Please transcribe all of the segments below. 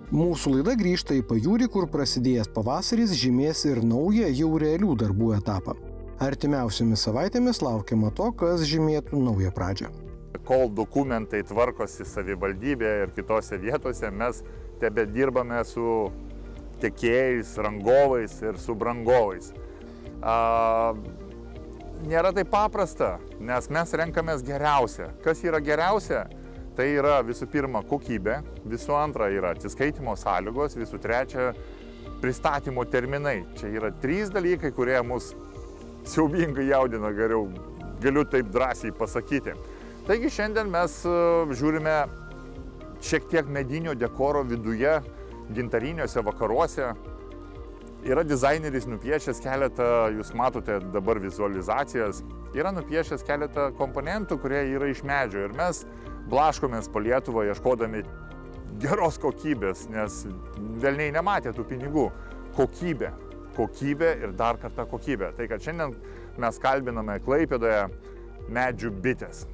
Mūsų laida grįžta į pajūrį, kur prasidėjęs pavasaris žymės ir naują jau realių darbų etapą. Artimiausiomis savaitėmis laukiama to, kas žymėtų naują pradžią. Kol dokumentai tvarkosi savivaldybėje ir kitose vietose, mes tebedirbame su tiekėjais, rangovais ir subrangovais. Nėra taip paprasta, nes mes renkamės geriausia. Kas yra geriausia? Tai yra visų pirma kokybė, visų antra yra atsiskaitimo sąlygos, visų trečia pristatymo terminai. Čia yra 3 dalykai, kurie mus siaubingai jaudina, galiu taip drąsiai pasakyti. Taigi šiandien mes žiūrime šiek tiek medinio dekoro viduje, gintariniuose vakaruose. Yra dizaineris nupiešęs keletą, jūs matote dabar vizualizacijas, yra nupiešęs keletą komponentų, kurie yra iš medžio. Ir mes blaškomės po Lietuvą ieškodami geros kokybės, nes velniai nematė tų pinigų. Kokybė ir dar kartą kokybė. Tai kad šiandien mes kalbiname Klaipėdoje medžių bites.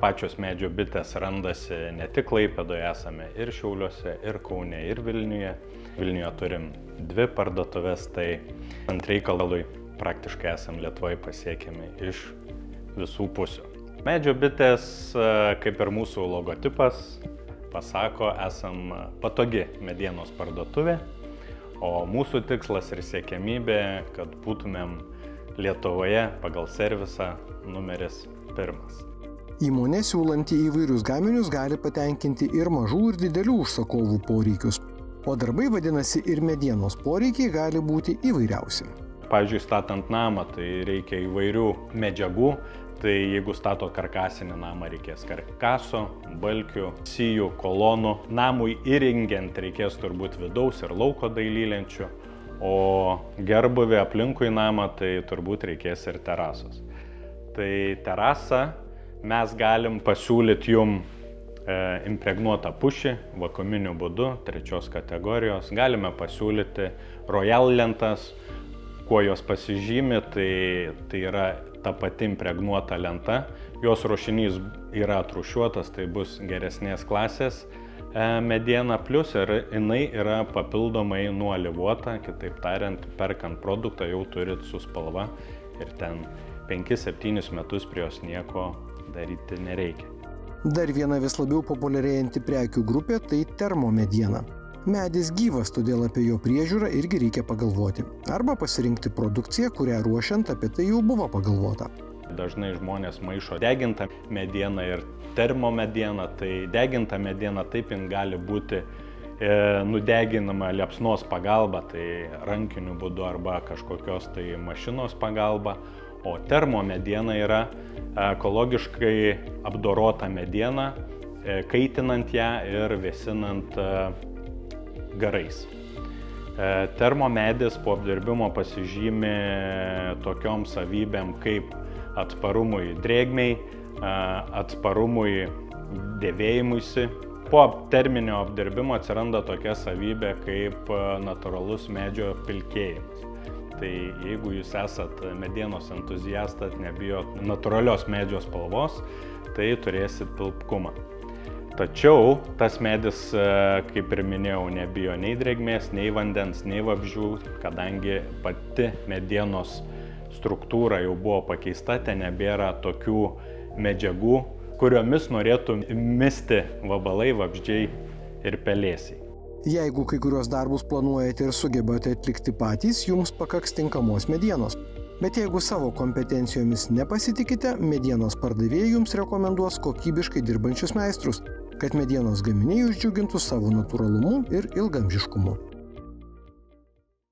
Pačios medžio bitės randasi ne tik Klaipėdoje, esame ir Šiauliuose, ir Kaune, ir Vilniuje. Vilniuje turim 2 parduotuvės, tai ant reikalui praktiškai esam Lietuvoje pasiekiami iš visų pusių. Medžio bitės, kaip ir mūsų logotipas pasako, esam patogi medienos parduotuvė, o mūsų tikslas ir siekiamybė, kad būtumėm Lietuvoje pagal servisą numeris 1. Įmonė siūlanti įvairius gaminius gali patenkinti ir mažų ir didelių užsakovų poreikius, o darbai vadinasi ir medienos poreikiai gali būti įvairiausi. Pavyzdžiui, statant namą, tai reikia įvairių medžiagų. Tai jeigu stato karkasinį namą, reikės karkaso, balkių, sijų, kolonų. Namui įrengiant reikės turbūt vidaus ir lauko dailylenčių, o gerbuvį aplinkui namą tai turbūt reikės ir terasos. Tai terasą mes galim pasiūlyti jum impregnuotą pušį, vakuuminiu būdu, 3 kategorijos. Galime pasiūlyti Royal lentas, kuo jos pasižymi, tai yra ta pati impregnuota lenta. Jos ruošinys yra atrūšiuotas, tai bus geresnės klasės mediena, plus ir jinai yra papildomai nuolivuota, kitaip tariant, perkant produktą jau turit su spalva ir ten 5-7 metus prie jos nieko daryti nereikia. Dar viena vis labiau populiarėjanti prekių grupė tai termomediena. Medis gyvas, todėl apie jo priežiūrą irgi reikia pagalvoti. Arba pasirinkti produkciją, kurią ruošiant apie tai jau buvo pagalvota. Dažnai žmonės maišo degintą medieną ir termomedieną. Tai deginta mediena taip jin gali būti nudeginama liepsnos pagalba, tai rankiniu būdu arba kažkokios tai mašinos pagalba. O termomediena yra ekologiškai apdorota mediena, kaitinant ją ir vėsinant garais. Termomedis po apdirbimo pasižymi tokiom savybėm kaip atsparumui drėgmei, atsparumui dėvėjimuisi. Po terminio apdirbimo atsiranda tokia savybė kaip natūralus medžio pilkėjimas. Tai jeigu jūs esat medienos entuziastas, nebijot natūralios medžio spalvos, tai turėsit pilpkumą. Tačiau tas medis, kaip ir minėjau, nebijo nei drėgmės, nei vandens, nei vabzdžių, kadangi pati medienos struktūra jau buvo pakeista, ten nebėra tokių medžiagų, kuriomis norėtų misti vabalai, vabzdžiai ir pelėsiai. Jeigu kai kurios darbus planuojate ir sugebate atlikti patys, jums pakaks tinkamos medienos. Bet jeigu savo kompetencijomis nepasitikite, medienos pardavėjai jums rekomenduos kokybiškai dirbančius meistrus, kad medienos gaminiai jūs džiugintų savo natūralumu ir ilgaamžiškumu.